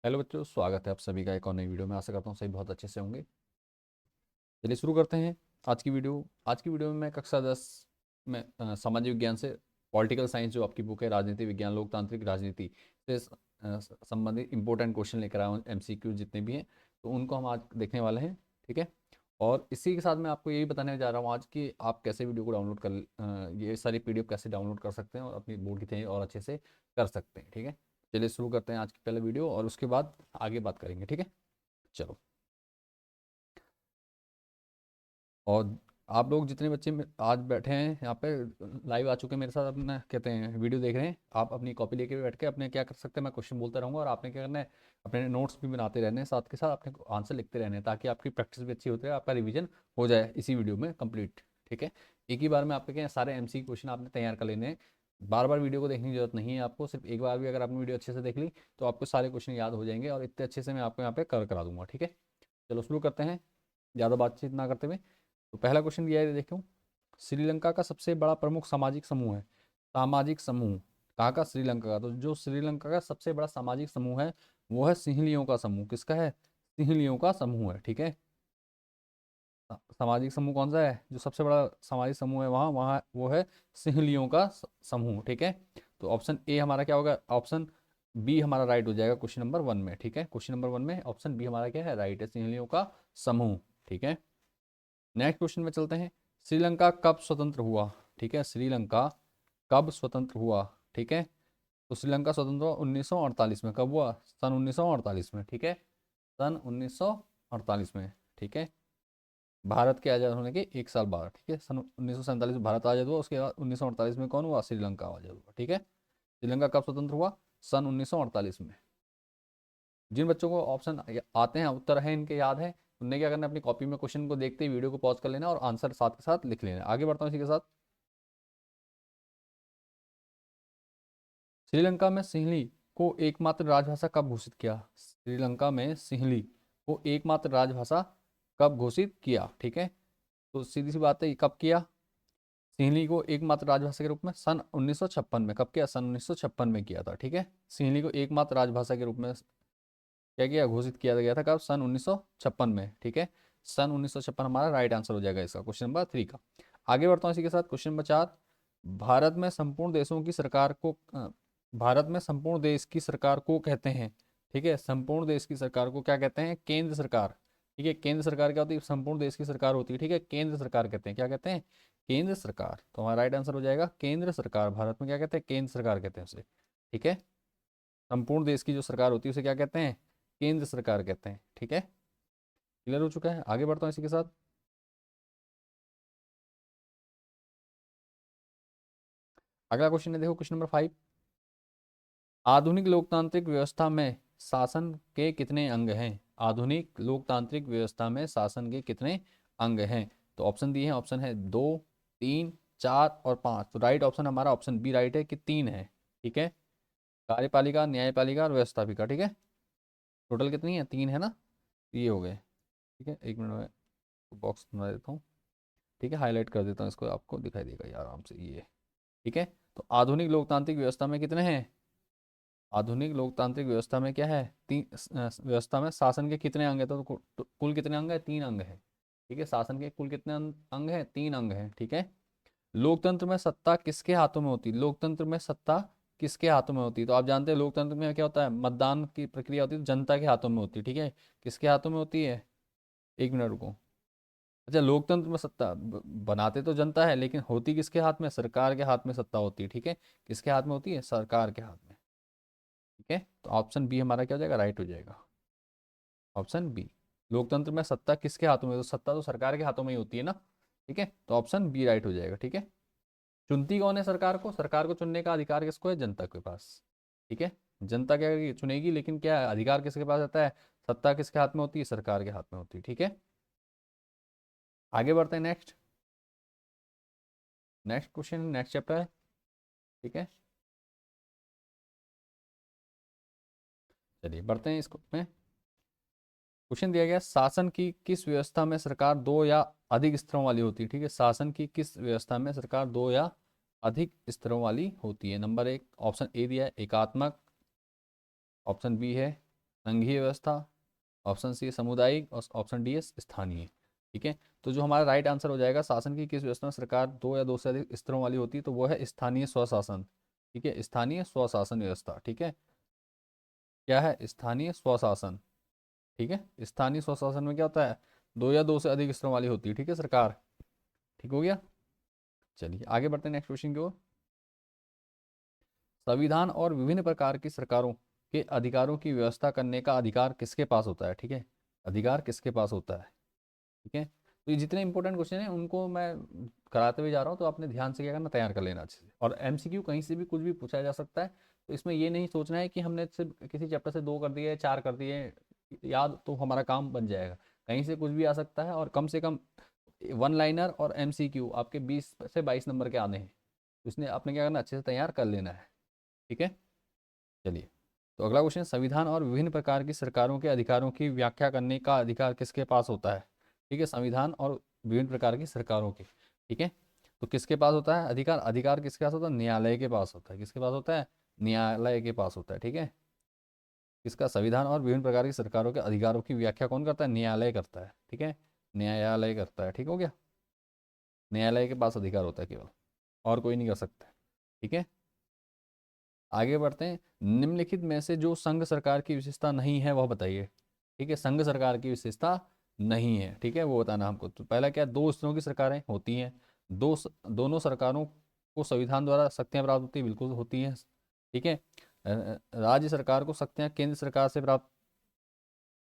Hello बच्चों, स्वागत है आप सभी का एक और नई वीडियो में। आशा करता हूँ सभी बहुत अच्छे से होंगे। चलिए शुरू करते हैं आज की वीडियो में मैं कक्षा 10 में सामाजिक विज्ञान से पॉलिटिकल साइंस जो आपकी बुक है, राजनीति विज्ञान लोकतांत्रिक राजनीति से संबंधित इंपॉर्टेंट क्वेश्चन लेकर आया हूँ। एमसीक्यू जितने भी हैं तो उनको हम आज देखने वाले हैं। ठीक है। और इसी के साथ मैं आपको यही बताने जा रहा हूँ आज कि आप कैसे वीडियो को डाउनलोड कर ये सारी पीडीएफ कैसे डाउनलोड कर सकते हैं और अपनी बोर्ड की तैयारी और अच्छे से कर सकते हैं। ठीक है। चलिए शुरू करते हैं आज की पहले वीडियो और उसके बाद आगे बात करेंगे। ठीक है। चलो। और आप लोग जितने बच्चे आज बैठे हैं यहाँ पे लाइव आ चुके हैं मेरे साथ, अपना कहते हैं वीडियो देख रहे हैं, आप अपनी कॉपी लेके बैठ के अपने क्या कर सकते हैं, मैं क्वेश्चन बोलता रहूँगा और आपने क्या करना है, अपने नोट्स भी बनाते रहने हैं, साथ के साथ अपने आंसर लिखते रहने हैं, ताकि आपकी प्रैक्टिस भी अच्छी होती है, आपका रिविजन हो जाए इसी वीडियो में कंप्लीट। ठीक है। एक ही बार में आपके क्या सारे एमसी क्वेश्चन आपने तैयार कर लेने हैं। बार बार वीडियो को देखने की जरूरत नहीं है आपको, सिर्फ एक बार भी अगर आपने वीडियो अच्छे से देख ली तो आपको सारे क्वेश्चन याद हो जाएंगे और इतने अच्छे से मैं आपको यहाँ पे करा दूंगा। ठीक है। चलो शुरू करते हैं ज़्यादा बातचीत ना करते हुए। तो पहला क्वेश्चन दिया है, देखो। श्रीलंका का सबसे बड़ा प्रमुख सामाजिक समूह है। सामाजिक समूह कहाँ का? श्रीलंका का। तो जो श्रीलंका का सबसे बड़ा सामाजिक समूह है वो है सिंहलियों का समूह। किसका है? सिंहलियों का समूह है। ठीक है। सामाजिक समूह कौन सा है जो सबसे बड़ा सामाजिक समूह है वहाँ वहाँ वो है सिंहलियों का समूह। ठीक है। तो ऑप्शन ए हमारा क्या होगा? ऑप्शन बी हमारा राइट हो जाएगा क्वेश्चन नंबर 1 में। ठीक है। क्वेश्चन नंबर 1 में ऑप्शन बी हमारा क्या है? राइट है, सिंहलियों का समूह। ठीक है। नेक्स्ट क्वेश्चन में चलते हैं। श्रीलंका कब स्वतंत्र हुआ? ठीक है। श्रीलंका कब स्वतंत्र हुआ? ठीक है। तो श्रीलंका स्वतंत्र हुआ 1948 में। कब हुआ? सन 1948 में। ठीक है। सन 1948 में। ठीक है। भारत के आज़ाद होने के एक साल बाद। ठीक है। सन 1947 में भारत आज़ाद हुआ, उसके बाद 1948 में कौन हुआ? श्रीलंका आज़ाद हुआ। ठीक है। श्रीलंका कब स्वतंत्र हुआ? सन 1948 में। जिन बच्चों को ऑप्शन आते हैं, उत्तर है इनके याद है, उनने क्या करना है, अपनी कॉपी में क्वेश्चन को देखते ही वीडियो को पॉज कर लेना और आंसर साथ के साथ लिख लेना। आगे बढ़ता हूँ इसी के साथ। श्रीलंका में सिंहली को एकमात्र राजभाषा कब घोषित किया? श्रीलंका में सिंहली को एकमात्र राजभाषा कब घोषित किया? ठीक है। तो सीधी सी बात है, ये कब किया? सिंहली को एकमात्र राजभाषा के रूप में सन 1956 में। कब किया? सन 1956 में किया था। ठीक है। सिंहली को एकमात्र राजभाषा के रूप में क्या किया? घोषित किया गया था। कब? सन 1956 में। ठीक है। सन 1956 हमारा राइट आंसर हो जाएगा इसका, क्वेश्चन नंबर 3 का। आगे बढ़ता हूँ इसी के साथ। Question number 4। भारत में संपूर्ण देशों की सरकार को भारत में संपूर्ण देश की सरकार को कहते हैं। ठीक है। संपूर्ण देश की सरकार को क्या कहते हैं? केंद्र सरकार। ठीक है। केंद्र सरकार क्या होती है? संपूर्ण देश की सरकार होती है। ठीक है। केंद्र सरकार कहते हैं। क्या कहते हैं? केंद्र सरकार। तो हमारा राइट आंसर हो जाएगा केंद्र सरकार। भारत में क्या कहते हैं? केंद्र सरकार कहते हैं उसे। ठीक है। संपूर्ण देश की जो सरकार होती है उसे क्या कहते हैं? केंद्र सरकार कहते हैं। ठीक है। क्लियर हो चुका है। आगे बढ़ता हूँ इसी के साथ। अगला क्वेश्चन है, देखो क्वेश्चन नंबर 5। आधुनिक लोकतांत्रिक व्यवस्था में शासन के कितने अंग हैं? आधुनिक लोकतांत्रिक व्यवस्था में शासन के कितने अंग हैं? तो ऑप्शन दिए हैं, ऑप्शन है 2, 3, 4 और 5। तो राइट ऑप्शन हमारा ऑप्शन बी राइट है कि 3 है। ठीक है। कार्यपालिका, न्यायपालिका और व्यवस्थापिका। ठीक है। टोटल कितनी है? 3 है ना। ये हो गए। ठीक है। एक मिनट में बॉक्स बना देता हूँ। ठीक है। हाईलाइट कर देता हूँ इसको, आपको दिखाई देगा ये आराम से ये। ठीक है। तो आधुनिक लोकतांत्रिक व्यवस्था में कितने हैं? आधुनिक लोकतांत्रिक व्यवस्था में क्या है? व्यवस्था में शासन के कितने अंग है? तो कुल कितने अंग है? 3 अंग है। ठीक है। शासन के कुल कितने अंग है? 3 अंग है। ठीक है। लोकतंत्र में सत्ता किसके हाथों में होती है? लोकतंत्र में सत्ता किसके हाथों में होती है? तो आप जानते हैं लोकतंत्र में क्या होता है, मतदान की प्रक्रिया होती है, तो जनता के हाथों में होती है। ठीक है। किसके हाथों में होती है? एक मिनट रुको। अच्छा, लोकतंत्र में सत्ता बनाते तो जनता है, लेकिन होती किसके हाथ में? सरकार के हाथ में सत्ता होती है। ठीक है। किसके हाथ में होती है? सरकार के हाथ में। ठीक है। तो ऑप्शन बी हमारा क्या हो जाएगा? राइट हो जाएगा। Option B. लोकतंत्र में सत्ता किसके हाथों में? तो सत्ता तो सरकार के हाथों में ही होती है ना। ठीक है। तो ऑप्शन बी राइट हो जाएगा। ठीक है। चुनती कौन है सरकार को? सरकार को चुनने का अधिकार किसको है? जनता के पास। ठीक है। जनता क्या करेगी? चुनेगी, लेकिन क्या है, अधिकार किसके पास रहता है? सत्ता किसके हाथ में होती है? सरकार के हाथ में होती है। ठीक है। आगे बढ़ते हैं। Next next question, next chapter है। ठीक है। चलिए बढ़ते हैं इसको में। क्वेश्चन दिया गया, शासन की किस व्यवस्था में सरकार 2 या अधिक स्तरों वाली होती है? ठीक है। शासन की किस व्यवस्था में सरकार 2 या अधिक स्तरों वाली होती है? नंबर 1 ऑप्शन ए दिया है, एकात्मक। ऑप्शन बी है संघीय व्यवस्था, ऑप्शन सी सामुदायिक और ऑप्शन डी है स्थानीय। ठीक है, तो जो हमारा राइट आंसर हो जाएगा, शासन की किस व्यवस्था में सरकार दो या दो से अधिक स्तरों वाली होती है, तो वो है स्थानीय स्वशासन। ठीक है, स्थानीय स्वशासन व्यवस्था। ठीक है, क्या है? स्थानीय स्वशासन। ठीक है, स्थानीय स्वशासन में क्या होता है? दो या दो से अधिक स्तरों वाली होती है, ठीक है, सरकार। ठीक हो गया। चलिए आगे बढ़ते हैं नेक्स्ट क्वेश्चन की ओर। संविधान और विभिन्न प्रकार की सरकारों के अधिकारों की व्यवस्था करने का अधिकार किसके पास होता है? ठीक है, अधिकार किसके पास होता है? ठीक है, तो ये जितने इंपॉर्टेंट क्वेश्चन हैं उनको मैं कराते हुए जा रहा हूँ, तो आपने ध्यान से क्या करना, तैयार कर लेना अच्छे से। और एमसीक्यू कहीं से भी कुछ भी पूछा जा सकता है, तो इसमें ये नहीं सोचना है कि हमने सिर्फ किसी चैप्टर से दो कर दिए, चार कर दिए याद, तो हमारा काम बन जाएगा। कहीं से कुछ भी आ सकता है, और कम से कम वन लाइनर और एमसीक्यू आपके 20 से 22 नंबर के आने हैं, तो इसने आपने क्या करना, अच्छे से तैयार कर लेना है। ठीक है, चलिए, तो अगला क्वेश्चन, संविधान और विभिन्न प्रकार की सरकारों के अधिकारों की व्याख्या करने का अधिकार किसके पास होता है? ठीक है, संविधान और विभिन्न प्रकार की सरकारों के। ठीक है, तो किसके पास होता है अधिकार? अधिकार किसके पास होता है? न्यायालय के पास होता है। किसके पास होता है? न्यायालय के पास होता है। ठीक है, किसका? संविधान और विभिन्न प्रकार की सरकारों के अधिकारों की व्याख्या कौन करता है? न्यायालय करता है। ठीक है, न्यायालय करता है। ठीक हो गया, न्यायालय के पास अधिकार होता है केवल, और कोई नहीं कर सकता। ठीक है, आगे बढ़ते हैं। निम्नलिखित में से जो संघ सरकार की विशेषता नहीं है वह बताइए। ठीक है, संघ सरकार की विशेषता नहीं है, ठीक है, वो बताना हमको। तो पहला क्या है? दो स्तरों की सरकारें होती हैं। दोनों सरकारों को संविधान द्वारा शक्तियां प्राप्त होती, बिल्कुल होती हैं। ठीक है, राज्य सरकार को शक्तियां केंद्र सरकार से प्राप्त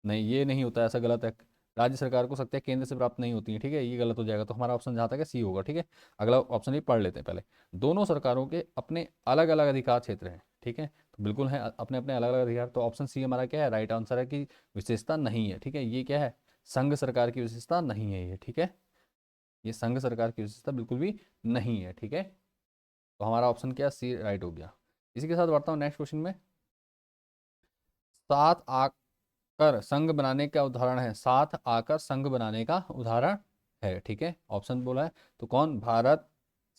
नहीं, ये नहीं होता, ऐसा गलत है। राज्य सरकार को शक्तियां केंद्र से प्राप्त नहीं होती हैं, ठीक है, ये गलत हो जाएगा। तो हमारा ऑप्शन जहाँ तक है सी होगा। ठीक है, अगला ऑप्शन भी पढ़ लेते हैं पहले। दोनों सरकारों के अपने अलग अलग अधिकार क्षेत्र हैं। ठीक है, तो बिल्कुल है अपने अपने अलग अलग अधिकार। तो ऑप्शन सी हमारा क्या है? राइट आंसर है कि विशेषता नहीं है। ठीक है, ये क्या है? संघ सरकार की विशेषता नहीं है ये। ठीक है, ये संघ सरकार की विशेषता बिल्कुल भी नहीं है। ठीक है, तो हमारा ऑप्शन क्या? सी राइट हो गया। इसी के साथ बढ़ता हूँ नेक्स्ट क्वेश्चन में। साथ आकर संघ बनाने का उदाहरण है, साथ आकर संघ बनाने का उदाहरण है। ठीक है, ऑप्शन बोला है, तो कौन? भारत,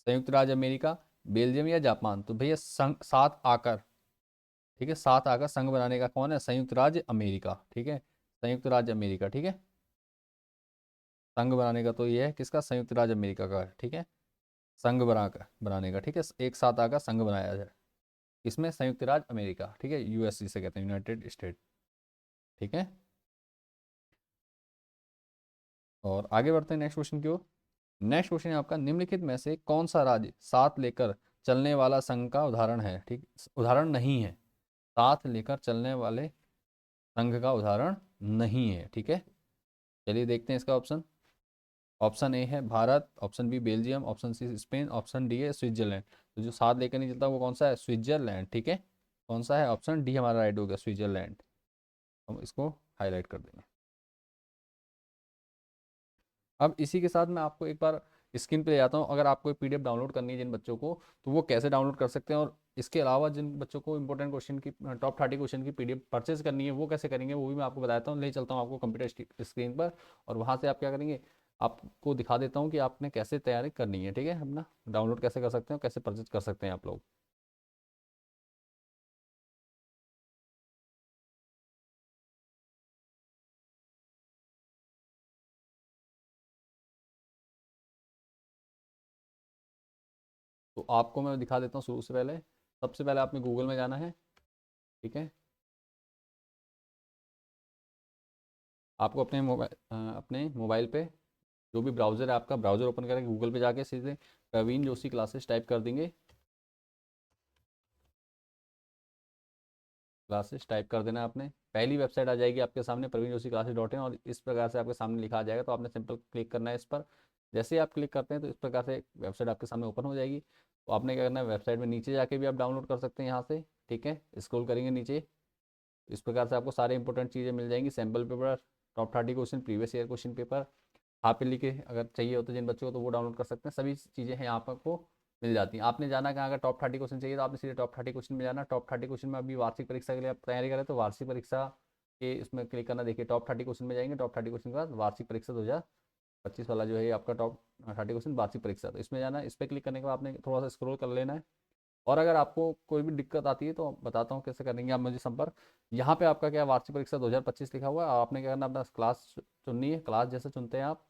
संयुक्त राज्य अमेरिका, बेल्जियम या जापान। तो भैया संघ साथ आकर, ठीक है, साथ आकर संघ बनाने का कौन है? संयुक्त राज्य अमेरिका। ठीक है, संयुक्त राज्य अमेरिका। ठीक है, संघ बनाने का तो ये है किसका? संयुक्त राज्य अमेरिका का है। ठीक है, संघ बनाकर बनाने का, ठीक है, एक साथ आकर संघ बनाया जाए, इसमें संयुक्त राज्य अमेरिका। ठीक है, यूएससी से कहते हैं, यूनाइटेड स्टेट। ठीक है, और आगे बढ़ते हैं नेक्स्ट क्वेश्चन की ओर। नेक्स्ट क्वेश्चन है आपका, निम्नलिखित में से कौन सा राज्य साथ लेकर चलने वाला संघ का उदाहरण है? ठीक, उदाहरण नहीं है, साथ लेकर चलने वाले संघ का उदाहरण नहीं है। ठीक है, चलिए देखते हैं इसका ऑप्शन। ऑप्शन ए है Bharat, option B Belgium, option C Spain, option D है स्विट्जरलैंड। तो जो साथ लेकर नहीं चलता वो कौन सा है? स्विट्जरलैंड। ठीक है, कौन सा है? ऑप्शन डी हमारा राइट हो गया, स्विट्जरलैंड। हम इसको हाईलाइट कर देंगे। अब इसी के साथ मैं आपको एक बार स्क्रीन पे ले जाता हूँ। अगर आपको पीडीएफ डाउनलोड करनी है जिन बच्चों को, तो वो कैसे डाउनलोड कर सकते हैं, और इसके अलावा जिन बच्चों को इंपॉर्टेंट क्वेश्चन की टॉप 30 क्वेश्चन की पीडीएफ परचेज करनी है वो कैसे करेंगे, वो भी मैं आपको बताता हूँ। ले चलता हूँ आपको कंप्यूटर स्क्रीन पर, और वहाँ से आप क्या करेंगे, आपको दिखा देता हूँ कि आपने कैसे तैयारी करनी है। ठीक है, अपना डाउनलोड कैसे कर सकते हैं, कैसे परचेज कर सकते हैं आप लोग। तो आपको मैं दिखा देता हूँ शुरू से पहले। सबसे पहले आपने गूगल में जाना है। ठीक है, आपको अपने मोबाइल पे जो भी ब्राउज़र है आपका, ब्राउज़र ओपन करके गूगल पे जाके सीधे प्रवीण जोशी क्लासेस टाइप कर देंगे। क्लासेस टाइप कर देना आपने, पहली वेबसाइट आ जाएगी आपके सामने Praveen Joshi classes dot in, और इस प्रकार से आपके सामने लिखा आ जाएगा। तो आपने सिंपल क्लिक करना है इस पर। जैसे ही आप क्लिक करते हैं तो इस प्रकार से वेबसाइट आपके सामने ओपन हो जाएगी। तो आपने क्या करना है, वेबसाइट में नीचे जाके भी आप डाउनलोड कर सकते हैं यहाँ से। ठीक है, स्क्रॉल करेंगे नीचे, इस प्रकार से आपको सारे इंपॉर्टेंट चीज़ें मिल जाएंगी। Sample paper, top 30 question, previous year question paper, half yearly के अगर चाहिए हो तो जिन बच्चों को, तो वो डाउनलोड कर सकते हैं। सभी चीज़ें हैं यहाँ पर आपको मिल जाती हैं। आपने जाना कहाँ, अगर टॉप 30 क्वेश्चन चाहिए तो आपने सीधे टॉप 30 क्वेश्चन में जाना। टॉप 30 क्वेश्चन में अभी वार्षिक परीक्षा के लिए आप तैयारी करें तो वार्षिक परीक्षा के इसमें क्लिक करना। देखिए टॉप 30 क्वेश्चन में जाएंगे, टॉप 30 क्वेश्चन के बाद वार्षिक परीक्षा 2025 वाला जो है आपका टॉप 30 क्वेश्चन वार्षिक परीक्षा, तो इसमें जाना है। इस पर क्लिक करने के बाद आपने थोड़ा सा स्क्रॉल कर लेना है। और अगर आपको कोई भी दिक्कत आती है तो बताता हूँ कैसे करेंगे आप मुझे संपर्क। यहाँ पे आपका क्या है, वार्षिक परीक्षा 2025 लिखा हुआ है। आपने क्या करना, अपना क्लास चुननी है। क्लास जैसे चुनते हैं आप,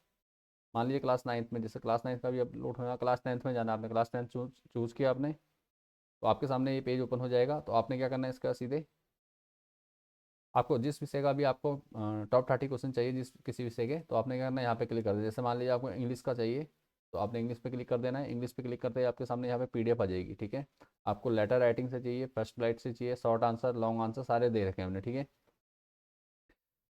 मान लीजिए क्लास 9th में, जैसे क्लास 9th का भी अपलोड होगा, क्लास 10th में जाना है आपने, क्लास 10th चूज़ किया आपने, तो आपके सामने ये पेज ओपन हो जाएगा। तो आपने क्या करना है, इसका सीधे आपको जिस विषय का भी आपको टॉप 30 क्वेश्चन चाहिए जिस किसी विषय के, तो आपने क्या करना है, यहाँ पे क्लिक कर देना। जैसे मान लीजिए आपको इंग्लिश का चाहिए, तो आपने इंग्लिश पे क्लिक कर देना है। इंग्लिश पे क्लिक करते ही आपके सामने यहाँ पे पीडीएफ आ जाएगी, ठीक है। आपको लेटर राइटिंग से चाहिए, फर्स्ट फ्लाइट से चाहिए, शॉर्ट आंसर, लॉन्ग आंसर सारे दे रखे हैं हमने, ठीक है।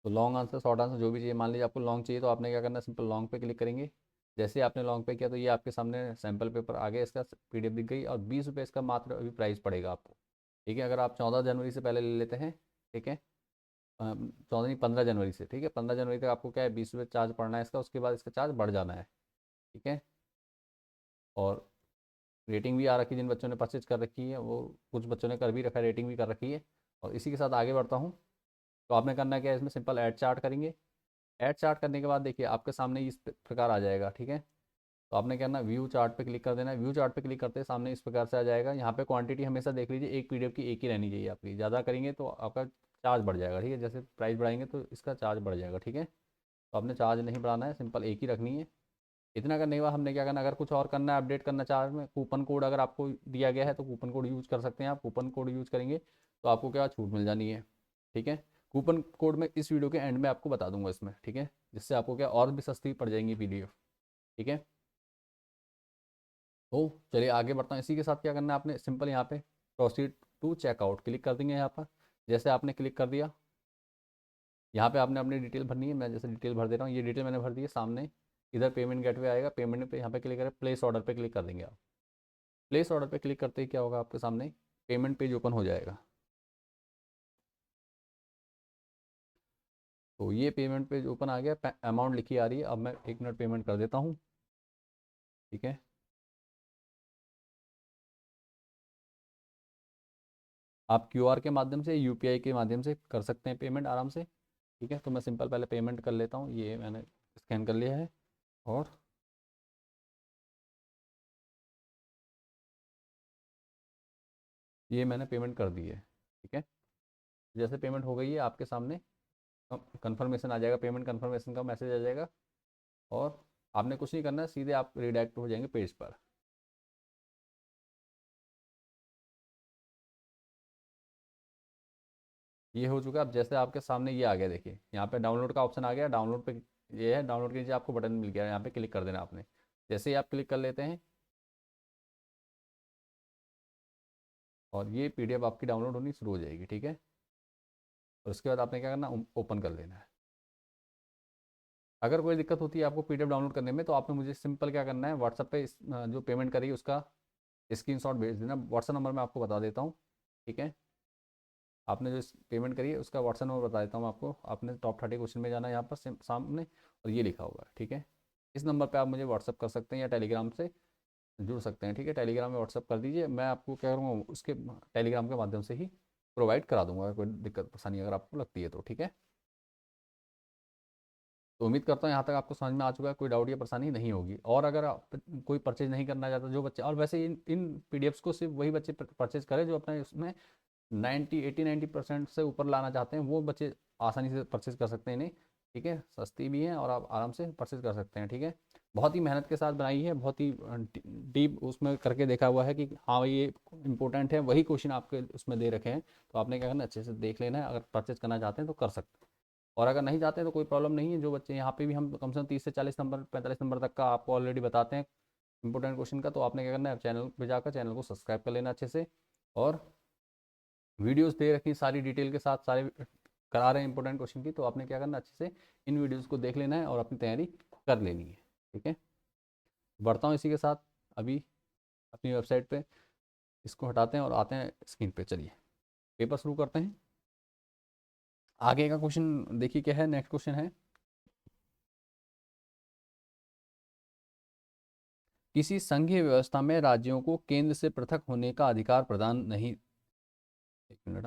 तो लॉन्ग आंसर, शॉर्ट आंसर जो भी चाहिए, मान लीजिए आपको लॉन्ग चाहिए, तो आपने क्या करना है, सिंपल लॉन्ग पे क्लिक करेंगे। जैसे ही आपने लॉन्ग पे किया तो ये आपके सामने सैम्पल पेपर आ गया, इसका पीडीएफ दिख गई, और 20 रुपये इसका मात्र अभी प्राइस पड़ेगा आपको, ठीक है। अगर आप 14 जनवरी से पहले ले लेते हैं, ठीक है, 14 नहीं 15 जनवरी से, ठीक है, 15 जनवरी तक आपको क्या है, 20 रुपये चार्ज पड़ना है इसका, उसके बाद इसका चार्ज बढ़ जाना है, ठीक है। और रेटिंग भी आ रखी है, जिन बच्चों ने परचेज कर रखी है वो, कुछ बच्चों ने कर भी रखा है, रेटिंग भी कर रखी है। और इसी के साथ आगे बढ़ता हूँ। तो आपने करना क्या है, इसमें सिंपल ऐड चार्ट करेंगे। ऐड चार्ट करने के बाद देखिए आपके सामने इस प्रकार आ जाएगा, ठीक है। तो आपने क्या करना, व्यू चार्ट पे क्लिक कर देना है। व्यू चार्ट पे क्लिक करते हैं सामने इस प्रकार से आ जाएगा। यहाँ पे क्वांटिटी हमेशा देख लीजिए, एक पीडीएफ की एक ही रहनी चाहिए आपकी, ज़्यादा करेंगे तो आपका चार्ज बढ़ जाएगा, ठीक है। जैसे प्राइस बढ़ाएंगे तो इसका चार्ज बढ़ जाएगा, ठीक है। तो आपने चार्ज नहीं बढ़ाना है, सिंपल एक ही रखनी है। इतना करने के बाद हमने क्या करना, अगर कुछ और करना है, अपडेट करना चार्ज में, कूपन कोड अगर आपको दिया गया है तो कूपन कोड यूज़ कर सकते हैं आप। कूपन कोड यूज़ करेंगे तो आपको क्या छूट मिल जानी है, ठीक है। कूपन कोड में इस वीडियो के एंड में आपको बता दूंगा इसमें, ठीक है, जिससे आपको क्या और भी सस्ती पड़ जाएंगी पीडीएफ, ठीक है। तो चलिए आगे बढ़ता हूँ। इसी के साथ क्या करना है, आपने सिंपल यहाँ पे प्रोसीड टू चेकआउट क्लिक कर देंगे यहाँ पर। जैसे आपने क्लिक कर दिया, यहाँ पे आपने अपनी डिटेल भरनी है। मैं जैसे डिटेल भर दे रहा हूँ, ये डिटेल मैंने भर दी है। सामने इधर पेमेंट गेटवे आएगा, पेमेंट पे यहाँ पे क्लिक करें, प्लेस ऑर्डर पे क्लिक कर देंगे आप। प्लेस ऑर्डर पे क्लिक करते ही क्या होगा, आपके सामने पेमेंट पेज ओपन हो जाएगा। तो ये पेमेंट पेज ओपन आ गया, अमाउंट लिखी आ रही है। अब मैं 1 मिनट पेमेंट कर देता हूँ, ठीक है। आप क्यूआर के माध्यम से, यूपीआई के माध्यम से कर सकते हैं पेमेंट आराम से, ठीक है। तो मैं सिंपल पहले पेमेंट कर लेता हूँ। ये मैंने स्कैन कर लिया है, और ये मैंने पेमेंट कर दी है, ठीक है। जैसे पेमेंट हो गई है आपके सामने कंफर्मेशन आ जाएगा, पेमेंट कंफर्मेशन का मैसेज आ जाएगा। और आपने कुछ नहीं करना है, सीधे आप रिडायरेक्ट हो जाएंगे पेज पर। ये हो चुका। अब जैसे आपके सामने ये आ गया, देखिए यहाँ पे डाउनलोड का ऑप्शन आ गया। डाउनलोड पे ये है, डाउनलोड के नीचे आपको बटन मिल गया, यहाँ पे क्लिक कर देना आपने। जैसे ही आप क्लिक कर लेते हैं, और ये पीडीएफ आपकी डाउनलोड होनी शुरू हो जाएगी, ठीक है। और उसके बाद आपने क्या करना, ओपन कर लेना है। अगर कोई दिक्कत होती है आपको पीडीएफ डाउनलोड करने में, तो आपने मुझे सिंपल क्या करना है, व्हाट्सएप पे जो पेमेंट करी उसका स्क्रीनशॉट भेज देना। व्हाट्सएप नंबर मैं आपको बता देता हूँ, ठीक है। आपने जो पेमेंट करी है उसका व्हाट्सएप नंबर बता देता हूँ आपको। आपने टॉप 30 क्वेश्चन में जाना है, यहाँ पर सामने, और ये लिखा होगा, ठीक है। इस नंबर पे आप मुझे व्हाट्सअप कर सकते हैं या टेलीग्राम से जुड़ सकते हैं, ठीक है। टेलीग्राम में व्हाट्सअप कर दीजिए, मैं आपको क्या करूँगा, उसके टेलीग्राम के माध्यम से ही प्रोवाइड करा दूंगा, अगर कोई दिक्कत परेशानी अगर आपको लगती है तो, ठीक है। तो उम्मीद करता हूँ यहाँ तक आपको समझ में आ चुका है, कोई डाउट या परेशानी नहीं होगी। और अगर आप कोई परचेज नहीं करना चाहता, जो बच्चे, और वैसे इन पीडीएफ्स को सिर्फ वही बच्चे परचेज करें जो अपना इसमें 90 80 90% से ऊपर लाना चाहते हैं, वो बच्चे आसानी से परचेज कर सकते हैं इन्हें, ठीक है। सस्ती भी हैं और आप आराम से परचेज कर सकते हैं, ठीक है। बहुत ही मेहनत के साथ बनाई है, बहुत ही डीप उसमें करके देखा हुआ है कि हाँ भाई ये इंपॉर्टेंट है, वही क्वेश्चन आपके उसमें दे रखे हैं। तो आपने क्या करना, अच्छे से देख लेना है। अगर परचेज करना चाहते हैं तो कर सकते हैं, और अगर नहीं चाहते हैं तो कोई प्रॉब्लम नहीं है। जो बच्चे यहाँ पे भी हम कम से कम 30 से 40 नंबर, 45 नंबर तक का आपको ऑलरेडी बताते हैं इंपॉर्टेंट क्वेश्चन का। तो आपने क्या करना है, चैनल पे जाकर चैनल को सब्सक्राइब कर लेना अच्छे से। और वीडियोस दे रखी सारी डिटेल के साथ, सारे करा रहे हैं इंपॉर्टेंट क्वेश्चन की। तो आपने क्या करना, अच्छे से इन वीडियोस को देख लेना है और अपनी तैयारी कर लेनी है, ठीक है। बढ़ता हूँ इसी के साथ अभी अपनी वेबसाइट पे, इसको हटाते हैं और आते हैं स्क्रीन पे। चलिए पेपर शुरू करते हैं। आगे का क्वेश्चन देखिए क्या है, नेक्स्ट क्वेश्चन है, किसी संघीय व्यवस्था में राज्यों को केंद्र से पृथक होने का अधिकार प्रदान नहीं, एक मिनट,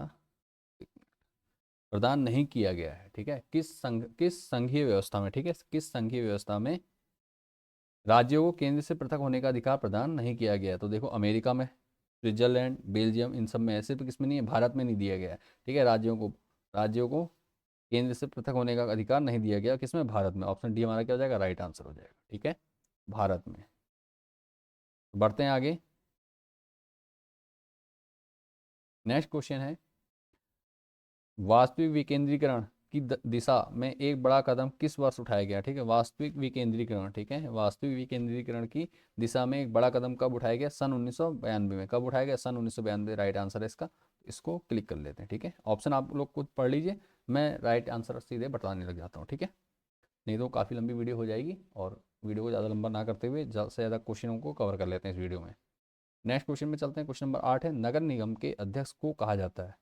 प्रदान नहीं किया गया है, ठीक है। किस संघीय व्यवस्था में, ठीक है, किस संघीय व्यवस्था में राज्यों को केंद्र से पृथक होने का अधिकार प्रदान नहीं किया गया है। तो देखो अमेरिका में स्विट्जरलैंड, बेल्जियम, इन सब में है, सिर्फ किसमें नहीं है, भारत में नहीं दिया गया है। ठीक है, राज्यों को केंद्र से पृथक होने का अधिकार नहीं दिया गया, किसमें, भारत में। ऑप्शन डी हमारा क्या हो जाएगा, राइट आंसर हो जाएगा। ठीक है, भारत में। बढ़ते हैं आगे। नेक्स्ट क्वेश्चन है, वास्तविक विकेंद्रीकरण की दिशा में एक बड़ा कदम किस वर्ष उठाया गया। ठीक है, वास्तविक विकेंद्रीकरण, ठीक है, वास्तविक विकेंद्रीकरण की दिशा में एक बड़ा कदम कब उठाया गया, सन 1992 में। कब उठाया गया, सन 1992, राइट आंसर है इसका। इसको क्लिक कर लेते हैं। ठीक है, ऑप्शन आप लोग खुद पढ़ लीजिए, मैं राइट आंसर सीधे बताने लग जाता हूँ। ठीक है, नहीं तो काफ़ी लंबी वीडियो हो जाएगी, और वीडियो को ज़्यादा लंबा ना करते हुए ज़्यादा से ज़्यादा क्वेश्चनों को कवर कर लेते हैं इस वीडियो में। नेक्स्ट क्वेश्चन में चलते हैं। क्वेश्चन नंबर 8 है, नगर निगम के अध्यक्ष को कहा जाता है।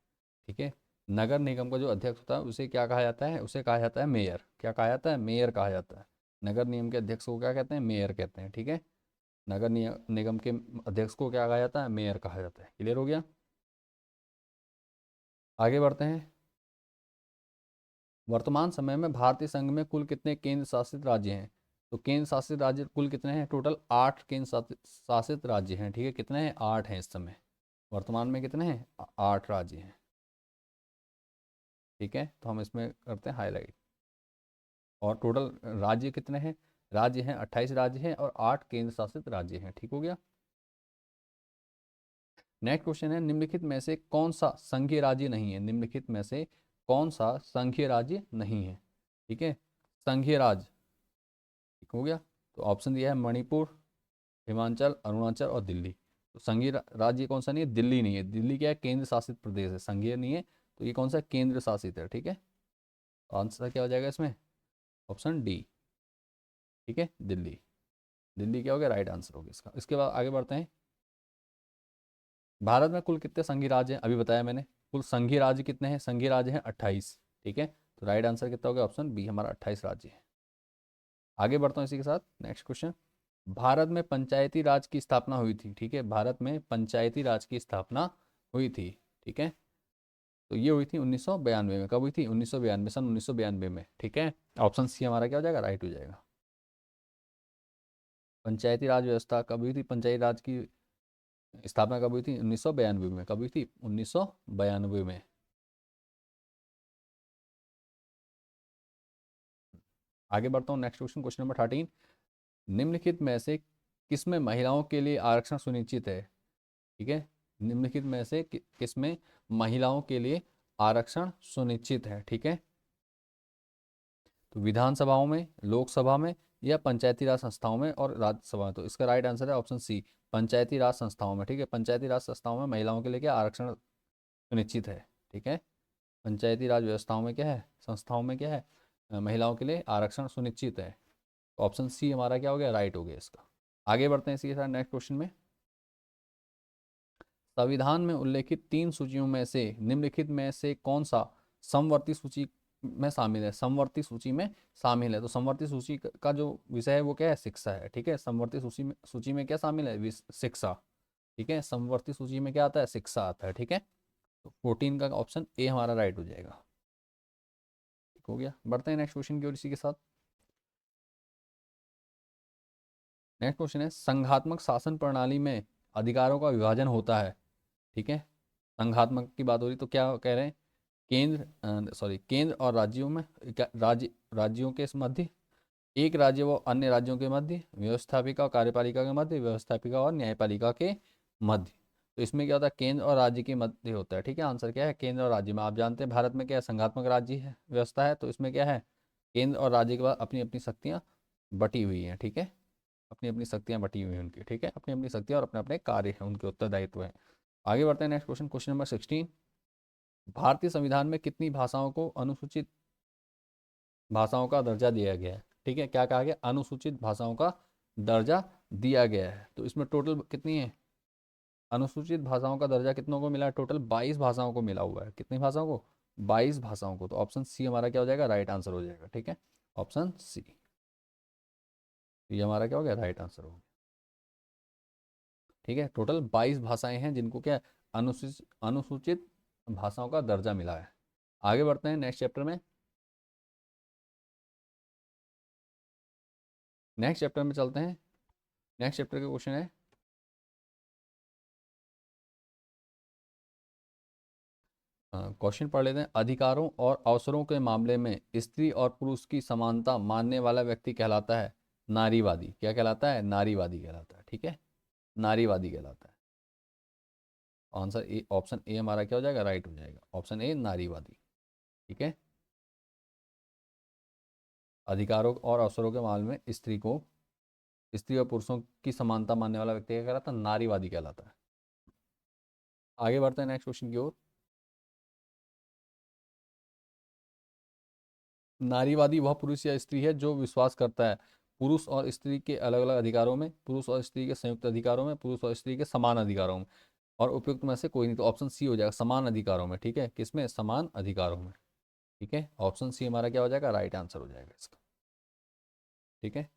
ठीक है, नगर निगम का जो अध्यक्ष होता है उसे क्या कहा जाता है, उसे कहा जाता है मेयर। क्या कहा जाता है, मेयर कहा जाता है। नगर निगम के अध्यक्ष को क्या कहते हैं, मेयर कहते हैं। ठीक है, निगम के अध्यक्ष को क्या कहा जाता है, मेयर कहा जाता है। क्लियर हो गया। आगे बढ़ते हैं। वर्तमान समय में भारतीय संघ में कुल कितने केंद्र शासित राज्य हैं। तो केंद्र शासित राज्य कुल कितने हैं, टोटल 8 केंद्र शासित राज्य हैं। ठीक है, कितने हैं, 8 हैं इस समय। वर्तमान में कितने हैं, 8 राज्य हैं। ठीक है, तो हम इसमें करते हैं हाईलाइट। और टोटल राज्य कितने हैं, राज्य हैं 28 राज्य हैं, और 8 केंद्र शासित राज्य हैं। ठीक हो गया। नेक्स्ट क्वेश्चन है, निम्नलिखित में से कौन सा संघीय राज्य नहीं है। निम्नलिखित में से कौन सा संघीय राज्य नहीं है। ठीक है, संघीय राज्य। ठीक हो गया। तो ऑप्शन दिया है मणिपुर, हिमाचल, अरुणाचल और दिल्ली। तो संघीय राज्य कौन सा नहीं है, दिल्ली नहीं है। दिल्ली क्या है, केंद्र शासित प्रदेश है, संघीय नहीं है। तो ये कौन सा केंद्र शासित है। ठीक है, आंसर क्या हो जाएगा इसमें, ऑप्शन डी। ठीक है, दिल्ली। दिल्ली क्या हो गया, राइट आंसर हो गया इसका। इसके बाद आगे बढ़ते हैं। भारत में कुल कितने संघीय राज्य हैं, अभी बताया मैंने। कुल संघीय राज्य कितने हैं, संघीय राज्य हैं 28। ठीक है, तो राइट आंसर कितना हो गया, ऑप्शन बी हमारा 28 राज्य है। आगे बढ़ता हूँ इसी के साथ। नेक्स्ट क्वेश्चन, भारत में पंचायती राज की स्थापना हुई थी। ठीक है, भारत में पंचायती राज की स्थापना हुई थी। ठीक है, तो ये हुई थी 1992 में। कब हुई थी, 1992, सन 1992 में। ठीक है, ऑप्शन सी हमारा क्या हो जाएगा, राइट हो जाएगा। पंचायती राज व्यवस्था कब हुई थी, पंचायती राज की स्थापना कब हुई थी, 1992 में। कब हुई थी, 1992 में। आगे बढ़ता हूँ। नेक्स्ट क्वेश्चन, क्वेश्चन नंबर 13, निम्नलिखित में से किसमें महिलाओं के लिए आरक्षण सुनिश्चित है। ठीक है, निम्नलिखित में से किसमें महिलाओं के लिए आरक्षण सुनिश्चित है। ठीक है, तो विधानसभाओं में, लोकसभा में, या पंचायती राज संस्थाओं में और राज्यसभा में। तो इसका राइट आंसर है ऑप्शन सी, पंचायती राज संस्थाओं में। ठीक है, पंचायती राज संस्थाओं में महिलाओं के लिए क्या आरक्षण सुनिश्चित है। ठीक है, पंचायती राज व्यवस्थाओं में क्या है, संस्थाओं में क्या है, महिलाओं के लिए आरक्षण सुनिश्चित है। ऑप्शन सी हमारा क्या हो गया, राइट हो गया इसका। आगे बढ़ते हैं इसी के साथ नेक्स्ट क्वेश्चन में। संविधान में उल्लेखित 3 सूचियों में से निम्नलिखित में से कौन सा समवर्ती सूची में शामिल है। समवर्ती सूची में शामिल है, तो समवर्ती सूची का जो विषय है वो क्या है, शिक्षा है। ठीक है, समवर्ती सूची में क्या शामिल है, शिक्षा। ठीक है, समवर्ती सूची में क्या आता है, शिक्षा आता है। ठीक है, तो 14 का ऑप्शन ए हमारा राइट हो जाएगा। ठीक हो गया। बढ़ते हैं नेक्स्ट क्वेश्चन की ओर इसी के साथ। नेक्स्ट क्वेश्चन है, संघात्मक शासन प्रणाली में अधिकारों का विभाजन होता है। ठीक है, संघात्मक की बात हो रही तो क्या कह रहे हैं, केंद्र और राज्यों में, राज्यों के मध्य, एक राज्य व अन्य राज्यों के मध्य, व्यवस्थापिका और कार्यपालिका के मध्य, व्यवस्थापिका और न्यायपालिका के मध्य। तो इसमें क्या होता है, केंद्र और राज्य के मध्य होता है। ठीक है, आंसर क्या है, केंद्र और राज्य में। आप जानते हैं भारत में क्या है, संघात्मक राज्य है, व्यवस्था है। तो इसमें क्या है, केंद्र और राज्य के बाद अपनी अपनी शक्तियाँ बटी हुई हैं। ठीक है, अपनी अपनी शक्तियाँ बटी हुई हैं उनकी। ठीक है, अपनी अपनी शक्तियाँ और अपने अपने कार्य हैं, उनके उत्तरदायित्व हैं। आगे बढ़ते हैं नेक्स्ट क्वेश्चन, क्वेश्चन नंबर 16, भारतीय संविधान में कितनी भाषाओं को अनुसूचित भाषाओं का दर्जा दिया गया है। ठीक है, क्या कहा गया, अनुसूचित भाषाओं का दर्जा दिया गया है। तो इसमें टोटल कितनी है, अनुसूचित भाषाओं का दर्जा कितनों को मिला है, टोटल 22 भाषाओं को मिला हुआ है। कितनी भाषाओं को, 22 भाषाओं को। तो ऑप्शन सी हमारा क्या हो जाएगा, राइट आंसर हो जाएगा। ठीक है, ऑप्शन सी, ये हमारा क्या हो गया, राइट आंसर हो गया। ठीक है, टोटल 22 भाषाएं हैं जिनको क्या अनुसूचित भाषाओं का दर्जा मिला है। आगे बढ़ते हैं नेक्स्ट चैप्टर में। नेक्स्ट चैप्टर में चलते हैं। नेक्स्ट चैप्टर का क्वेश्चन है, क्वेश्चन पढ़ लेते हैं। अधिकारों और अवसरों के मामले में स्त्री और पुरुष की समानता मानने वाला व्यक्ति कहलाता है नारीवादी। क्या कहलाता है? नारीवादी कहलाता है। ठीक है, नारीवादी कहलाता है। आंसर ए, ऑप्शन ए हमारा क्या हो जाएगा? राइट हो जाएगा। ऑप्शन ए नारीवादी। ठीक है, अधिकारों और अवसरों के मामले में स्त्री और पुरुषों की समानता मानने वाला व्यक्ति क्या कहलाता है? नारीवादी कहलाता है। आगे बढ़ते हैं नेक्स्ट क्वेश्चन की ओर। नारीवादी वह पुरुष या स्त्री है जो विश्वास करता है पुरुष और स्त्री के अलग अलग अधिकारों में, पुरुष और स्त्री के संयुक्त अधिकारों में, पुरुष और स्त्री के समान अधिकारों में, और उपयुक्त में से कोई नहीं। तो ऑप्शन सी हो जाएगा, समान अधिकारों में। ठीक है, किसमें? समान अधिकारों में। ठीक है, ऑप्शन सी हमारा क्या हो जाएगा? राइट आंसर हो जाएगा इसका। ठीक है,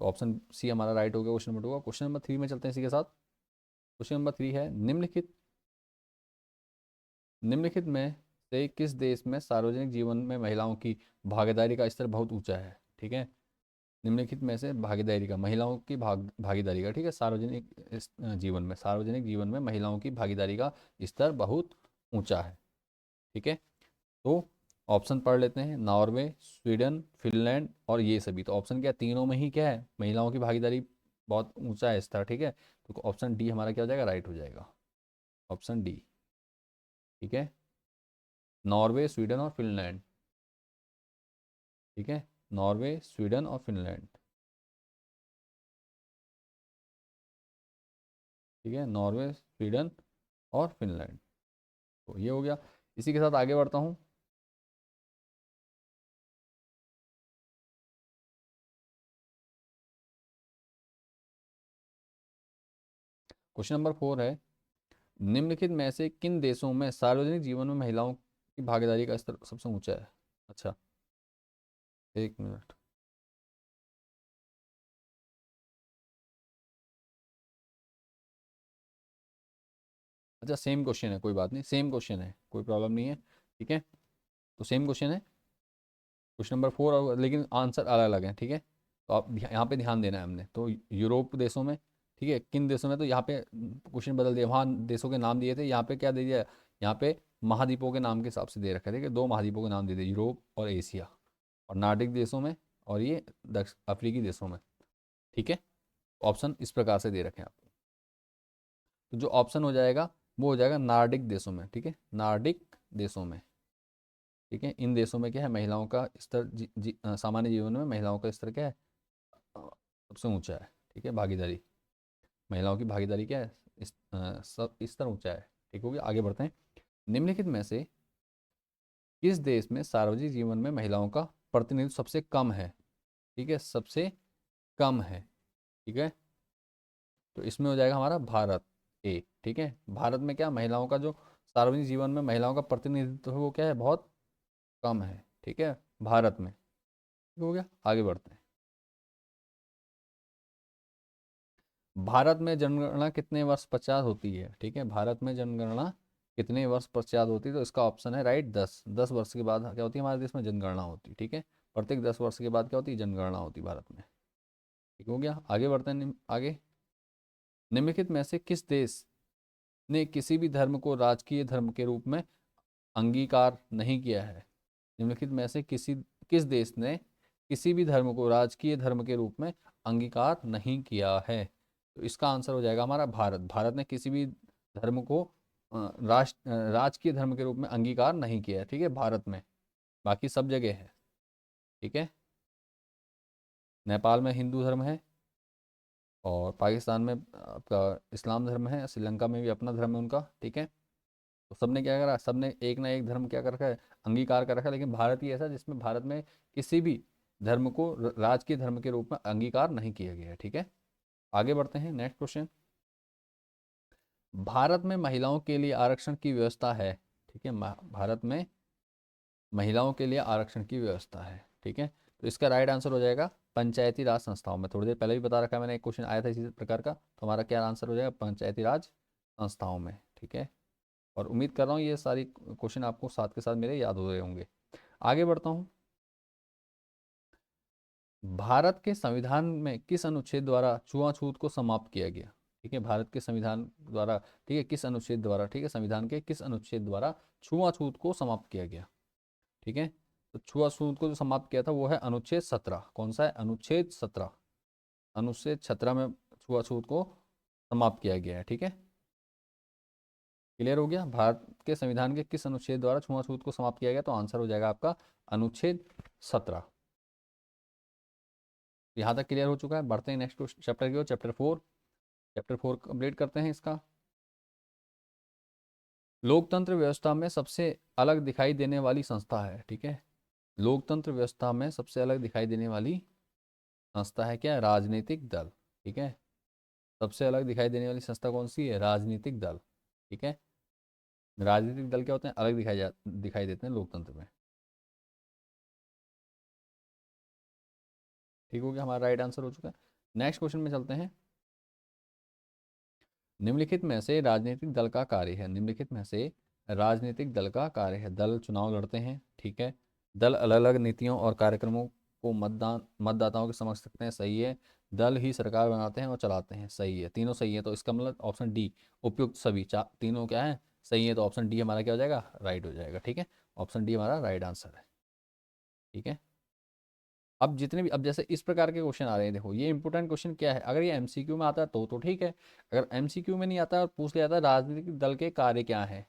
तो ऑप्शन सी हमारा राइट हो गया क्वेश्चन नंबर 2 का। क्वेश्चन नंबर 3 में चलते हैं इसी के साथ। क्वेश्चन नंबर 3 है, निम्नलिखित में से किस देश में सार्वजनिक जीवन में महिलाओं की भागीदारी का स्तर बहुत ऊंचा है? ठीक है, निम्नलिखित में से भागीदारी का, महिलाओं की भागीदारी का, ठीक है, जीवन में, सार्वजनिक जीवन में महिलाओं की भागीदारी का स्तर बहुत ऊंचा है। ठीक है, तो ऑप्शन पढ़ लेते हैं। नॉर्वे, स्वीडन, फिनलैंड और ये सभी। तो ऑप्शन क्या? तीनों में ही क्या है? महिलाओं की भागीदारी बहुत ऊंचा है स्तर। ठीक है, तो ऑप्शन डी हमारा क्या हो जाएगा? राइट हो जाएगा। Option D. ठीक है, नॉर्वे, स्वीडन और फिनलैंड। ठीक है, नॉर्वे, स्वीडन और फिनलैंड। ठीक है, नॉर्वे, स्वीडन और फिनलैंड। तो ये हो गया। इसी के साथ आगे बढ़ता हूँ। क्वेश्चन नंबर 4 है, निम्नलिखित में से किन देशों में सार्वजनिक जीवन में महिलाओं की भागीदारी का स्तर सबसे ऊंचा है? अच्छा, एक मिनट। अच्छा, सेम क्वेश्चन है, कोई बात नहीं, सेम क्वेश्चन है, कोई प्रॉब्लम नहीं है। ठीक है, तो सेम क्वेश्चन है, क्वेश्चन नंबर 4, और लेकिन आंसर अलग अलग हैं। ठीक है, तो आप यहाँ पे ध्यान देना है हमने। तो यूरोप देशों में, ठीक है, किन देशों में, तो यहाँ पे क्वेश्चन बदल दिया, वहाँ देशों के नाम दिए थे, यहाँ पे क्या दे दिया? यहाँ पे महाद्वीपों के नाम के हिसाब से दे रखा है। ठीक है, दो महाद्वीपों के नाम दे दिए, यूरोप और एशिया, और नार्डिक देशों में, और ये दक्षिण अफ्रीकी देशों में। ठीक है, ऑप्शन इस प्रकार से दे रखे हैं आपको। तो जो ऑप्शन हो जाएगा वो हो जाएगा नार्डिक देशों में। ठीक है, नार्डिक देशों में। ठीक है, इन देशों में क्या है? महिलाओं का स्तर सामान्य जीवन में महिलाओं का स्तर क्या है? सबसे ऊंचा है। ठीक है, भागीदारी, महिलाओं की भागीदारी क्या है? सब स्तर ऊंचा है। ठीक हो गया, आगे बढ़ते हैं। निम्नलिखित में से किस देश में सार्वजनिक जीवन में महिलाओं का प्रतिनिधित्व सबसे कम है? ठीक है, सबसे कम है। ठीक है, तो इसमें हो जाएगा हमारा भारत, ए। ठीक है, भारत में क्या, महिलाओं का जो सार्वजनिक जीवन में महिलाओं का प्रतिनिधित्व है वो क्या है? बहुत कम है। ठीक है, भारत में। ठीक हो गया, आगे बढ़ते हैं। भारत में जनगणना कितने वर्ष पश्चात होती है? ठीक है, भारत में जनगणना कितने वर्ष पश्चात होती है? तो इसका ऑप्शन है राइट, 10 वर्ष के बाद क्या होती है? हमारे देश में जनगणना होती है। ठीक है, प्रत्येक 10 वर्ष के बाद क्या होती है? जनगणना होती है भारत में। ठीक हो गया, आगे बढ़ते हैं। आगे, निम्नलिखित में से किस देश ने किसी भी धर्म को राजकीय धर्म के रूप में अंगीकार नहीं किया है? निम्नलिखित में से किस देश ने किसी भी धर्म को राजकीय धर्म के रूप में अंगीकार नहीं किया है? तो इसका आंसर हो जाएगा हमारा भारत। भारत ने किसी भी धर्म को राजकीय धर्म के रूप में अंगीकार नहीं किया है। ठीक है, भारत में, बाकी सब जगह है। ठीक है, नेपाल में हिंदू धर्म है, और पाकिस्तान में आपका इस्लाम धर्म है, श्रीलंका में भी अपना धर्म है उनका। ठीक है, तो सबने क्या करा? सबने एक ना एक धर्म क्या कर रखा है? अंगीकार कर रखा है। लेकिन भारत ही ऐसा जिसमें भारत में किसी भी धर्म को राजकीय धर्म के रूप में अंगीकार नहीं किया गया है। ठीक है, आगे बढ़ते हैं। नेक्स्ट क्वेश्चन, भारत में महिलाओं के लिए आरक्षण की व्यवस्था है? ठीक है, भारत में महिलाओं के लिए आरक्षण की व्यवस्था है। ठीक है, तो इसका राइट आंसर हो जाएगा पंचायती राज संस्थाओं में। थोड़ी देर पहले भी बता रखा है मैंने, एक क्वेश्चन आया था इसी प्रकार का, तो हमारा क्या आंसर हो जाएगा? पंचायती राज संस्थाओं में। ठीक है, और उम्मीद कर रहा हूँ ये सारी क्वेश्चन आपको साथ के साथ मेरे याद हो रहे होंगे। आगे बढ़ता हूँ। भारत के संविधान में किस अनुच्छेद द्वारा छुआछूत को समाप्त किया गया? ठीक है, भारत के संविधान द्वारा, ठीक है, किस अनुच्छेद द्वारा, ठीक है, संविधान के किस अनुच्छेद द्वारा छुआछूत को समाप्त किया गया? ठीक है, तो छुआछूत को जो समाप्त किया था वो है अनुच्छेद 17। कौन सा है? अनुच्छेद 17। अनुच्छेद 17 में छुआछूत को समाप्त किया गया है। ठीक है, क्लियर हो गया? भारत के संविधान के किस अनुच्छेद द्वारा छुआछूत को समाप्त किया गया? तो आंसर हो जाएगा आपका अनुच्छेद 17। यहाँ तक क्लियर हो चुका है। बढ़ते हैं नेक्स्ट चैप्टर की ओर, चैप्टर 4। चैप्टर 4 कंप्लीट करते हैं इसका। लोकतंत्र व्यवस्था में सबसे अलग दिखाई देने वाली संस्था है। ठीक है, लोकतंत्र व्यवस्था में सबसे अलग दिखाई देने वाली संस्था है क्या? राजनीतिक दल। ठीक है, सबसे अलग दिखाई देने वाली संस्था कौन सी है? राजनीतिक दल। ठीक है, राजनीतिक दल क्या होते हैं? अलग दिखाई देते हैं लोकतंत्र में। ठीक हो गया, हमारा राइट आंसर हो चुका है। नेक्स्ट क्वेश्चन में चलते हैं। निम्नलिखित में से राजनीतिक दल का कार्य है, निम्नलिखित में से राजनीतिक दल का कार्य है। दल चुनाव लड़ते हैं। ठीक है, दल अलग अलग नीतियों और कार्यक्रमों को मतदाताओं के समक्ष रखते हैं। सही है। दल ही सरकार बनाते हैं और चलाते हैं। सही है, तीनों सही है। तो इसका मतलब ऑप्शन डी, उपयुक्त सभी तीनों क्या है? सही है। तो ऑप्शन डी हमारा क्या हो जाएगा? राइट हो जाएगा। ठीक है, ऑप्शन डी हमारा राइट आंसर है। ठीक है, अब जितने भी, अब जैसे इस प्रकार के क्वेश्चन आ रहे हैं, देखो ये इंपॉर्टेंट क्वेश्चन क्या है, अगर ये एमसीक्यू में आता है तो ठीक है। अगर एमसीक्यू में नहीं आता और पूछ लिया जाता है राजनीतिक दल के कार्य क्या है,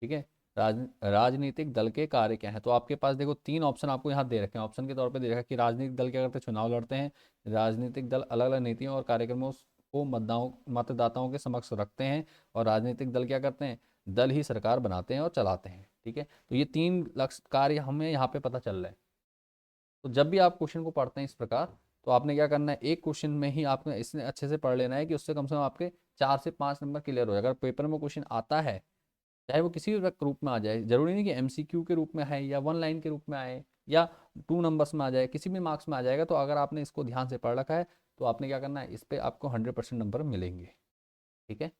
ठीक है, राजनीतिक दल के कार्य क्या है, तो आपके पास देखो तीन ऑप्शन आपको यहाँ दे रखे हैं। ऑप्शन के तौर पे दे रखा है कि राजनीतिक दल क्या करते हैं? चुनाव लड़ते हैं। राजनीतिक दल अलग अलग नीतियों और कार्यक्रमों को मतदाताओं के समक्ष रखते हैं। और राजनीतिक दल क्या करते हैं? दल ही सरकार बनाते हैं और चलाते हैं। ठीक है, तो ये तीन लक्ष्य कार्य हमें यहाँ पे पता चल रहा है। तो जब भी आप क्वेश्चन को पढ़ते हैं इस प्रकार, तो आपने क्या करना है, एक क्वेश्चन में ही आपने इसने अच्छे से पढ़ लेना है कि उससे कम से कम आपके 4 से 5 नंबर क्लियर हो जाए। अगर पेपर में क्वेश्चन आता है, चाहे वो किसी भी रूप में आ जाए, जरूरी नहीं कि एमसीक्यू के रूप में है या 1 लाइन के रूप में आए या 2 नंबर्स में आ जाए, किसी भी मार्क्स में आ जाएगा, तो अगर आपने इसको ध्यान से पढ़ रखा है तो आपने क्या करना है, इस पर आपको 100% नंबर मिलेंगे। ठीक है,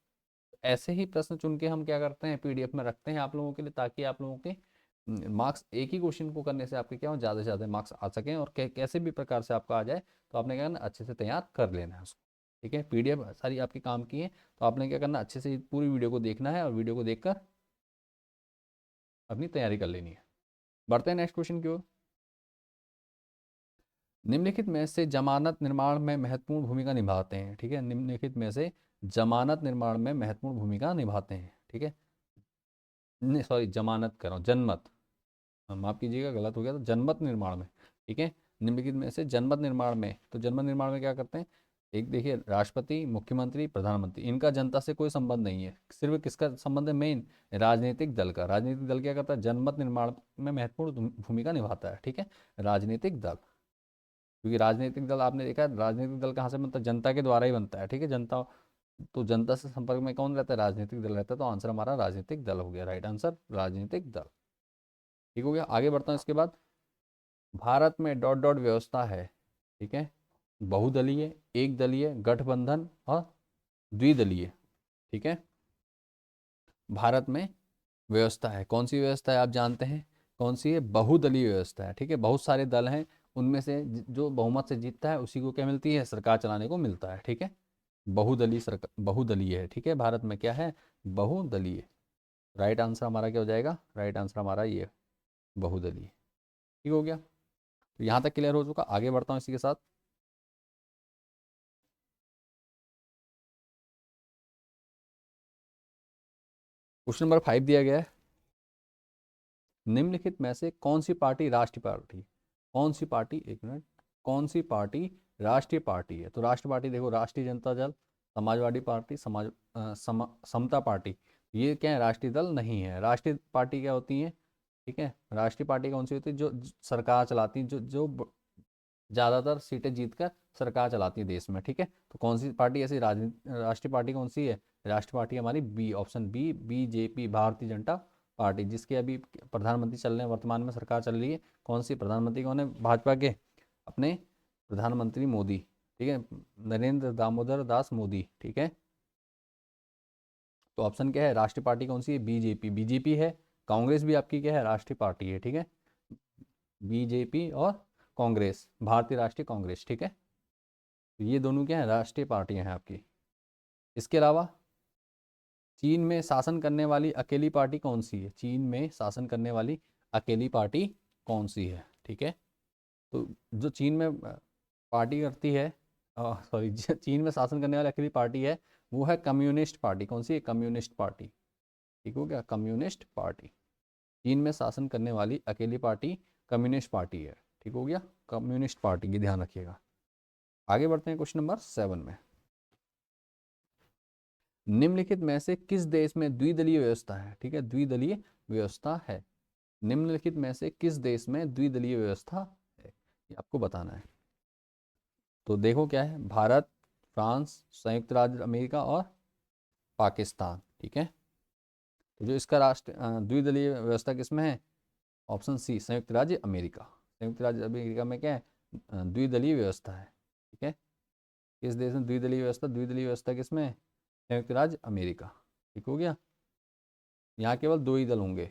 ऐसे ही प्रश्न चुन के हम क्या करते हैं, पीडीएफ में रखते हैं आप लोगों के लिए, ताकि आप लोगों के मार्क्स एक ही क्वेश्चन को करने से आपके क्या हो, ज़्यादा से ज़्यादा मार्क्स आ सकें। और कैसे भी प्रकार से आपका आ जाए, तो आपने क्या करना, अच्छे से तैयार कर लेना है उसको। ठीक है, पीडीएफ सारी आपके काम की है, तो आपने क्या करना, अच्छे से पूरी वीडियो को देखना है और वीडियो को देखकर अपनी तैयारी कर लेनी है। बढ़ते हैं नेक्स्ट क्वेश्चन की ओर। निम्नलिखित में से जमानत निर्माण में महत्वपूर्ण भूमिका निभाते हैं। ठीक है, निम्नलिखित में से जमानत निर्माण में महत्वपूर्ण भूमिका निभाते हैं। ठीक है, नहीं सॉरी, जमानत कर रहा हूँ, जनमत, माफ कीजिएगा गलत हो गया, तो जनमत निर्माण में। ठीक है, निम्नलिखित में से जनमत निर्माण में, तो जनमत निर्माण में क्या करते हैं, एक देखिए, राष्ट्रपति, मुख्यमंत्री, प्रधानमंत्री, इनका जनता से कोई संबंध नहीं है। सिर्फ किसका संबंध है? मेन राजनीतिक दल का। राजनीतिक दल क्या करता है? जनमत निर्माण में महत्वपूर्ण भूमिका निभाता है। ठीक है, राजनीतिक दल, क्योंकि राजनीतिक दल आपने देखा है, राजनीतिक दल कहाँ से बनता है? जनता के द्वारा ही बनता है। ठीक है, जनता, तो जनता से संपर्क में कौन रहता है? राजनीतिक दल रहता है। तो आंसर हमारा राजनीतिक दल हो गया, राइट आंसर राजनीतिक दल। ठीक हो गया, आगे बढ़ता हूँ इसके बाद। भारत में डॉट डॉट व्यवस्था है। ठीक है, बहुदलीय, एक दलीय, गठबंधन और द्विदलीय। ठीक है, भारत में व्यवस्था है, कौन सी व्यवस्था है आप जानते हैं? कौन सी है? बहुदलीय व्यवस्था है। ठीक है, बहुत सारे दल हैं, उनमें से जो बहुमत से जीतता है उसी को क्या मिलती है? सरकार चलाने को मिलता है। ठीक है, बहुदलीय सरकार, बहुदलीय है। ठीक है, भारत में क्या है? बहुदलीय। राइट आंसर हमारा क्या हो जाएगा? राइट आंसर हमारा ये बहुदलीय। ठीक हो गया, तो यहाँ तक क्लियर हो चुका। आगे बढ़ता हूँ इसी के साथ। क्वेश्चन नंबर 5 दिया गया है। निम्नलिखित में से कौन सी पार्टी राष्ट्रीय पार्टी, कौन सी पार्टी, एक मिनट, कौन सी पार्टी राष्ट्रीय पार्टी है? तो राष्ट्रीय पार्टी देखो, राष्ट्रीय जनता दल, समाजवादी पार्टी, समता पार्टी, ये क्या है? राष्ट्रीय दल नहीं है। राष्ट्रीय पार्टी क्या होती है? ठीक है, राष्ट्रीय पार्टी कौन सी होती है? जो सरकार चलाती है, जो ज़्यादातर सीटें जीतकर सरकार चलाती है देश में। ठीक है, तो कौन सी पार्टी ऐसी राष्ट्रीय पार्टी कौन सी है? राष्ट्रीय पार्टी हमारी B, option B, BJP, Bharatiya Janata party, जिसके अभी प्रधानमंत्री चल रहे हैं, वर्तमान में सरकार चल रही है। कौन सी? प्रधानमंत्री कौन है भाजपा के? अपने प्रधानमंत्री मोदी। ठीक है, नरेंद्र दामोदर दास मोदी। ठीक है, तो ऑप्शन क्या है? राष्ट्रीय पार्टी कौन सी है? बीजेपी, बीजेपी है। कांग्रेस भी आपकी क्या है? राष्ट्रीय पार्टी है। ठीक है, बीजेपी और कांग्रेस, भारतीय राष्ट्रीय कांग्रेस। ठीक है, तो ये दोनों क्या है? राष्ट्रीय पार्टियां हैं आपकी। इसके अलावा चीन में शासन करने वाली अकेली पार्टी कौन सी है? चीन में शासन करने वाली अकेली पार्टी कौन सी है? ठीक है, तो जो चीन में पार्टी करती है, सॉरी, चीन में शासन करने वाली अकेली पार्टी है वो है कम्युनिस्ट पार्टी। कौन सी है? Communist party. ठीक हो गया, कम्युनिस्ट पार्टी। चीन में शासन करने वाली अकेली पार्टी कम्युनिस्ट पार्टी है। ठीक हो गया, कम्युनिस्ट पार्टी की ध्यान रखिएगा। आगे बढ़ते हैं क्वेश्चन नंबर 7 में। निम्नलिखित में से किस देश में द्विदलीय व्यवस्था है? ठीक है, द्विदलीय व्यवस्था है। निम्नलिखित में से किस देश में द्विदलीय व्यवस्था है, ये आपको बताना है। तो देखो क्या है, भारत, फ्रांस, संयुक्त राज्य अमेरिका और पाकिस्तान। ठीक है, तो जो इसका राष्ट्र द्विदलीय व्यवस्था किसमें है? ऑप्शन सी, संयुक्त राज्य अमेरिका। संयुक्त राज्य अमेरिका में क्या है? द्विदलीय व्यवस्था है। ठीक है, किस देश में द्विदलीय व्यवस्था? द्विदलीय व्यवस्था किसमें है? संयुक्त राज्य अमेरिका। ठीक हो गया, यहाँ केवल 2 ही दल होंगे,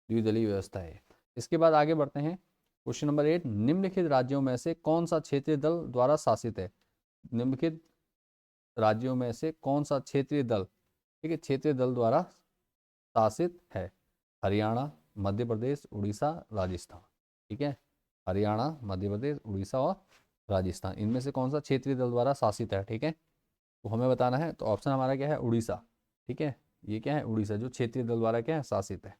द्विदलीय व्यवस्था है। इसके बाद आगे बढ़ते हैं क्वेश्चन नंबर 8। निम्नलिखित राज्यों में से कौन सा क्षेत्रीय दल द्वारा शासित है? निम्नलिखित राज्यों में से कौन सा क्षेत्रीय दल, ठीक है, क्षेत्रीय दल द्वारा शासित है? हरियाणा, मध्य प्रदेश, उड़ीसा, राजस्थान। ठीक है, हरियाणा, मध्य प्रदेश, उड़ीसा और राजस्थान, इनमें से कौन सा क्षेत्रीय दल द्वारा शासित है? ठीक है, तो हमें बताना है। तो ऑप्शन हमारा क्या है? उड़ीसा। ठीक है, ये क्या है? उड़ीसा जो क्षेत्रीय दल द्वारा क्या है? शासित है।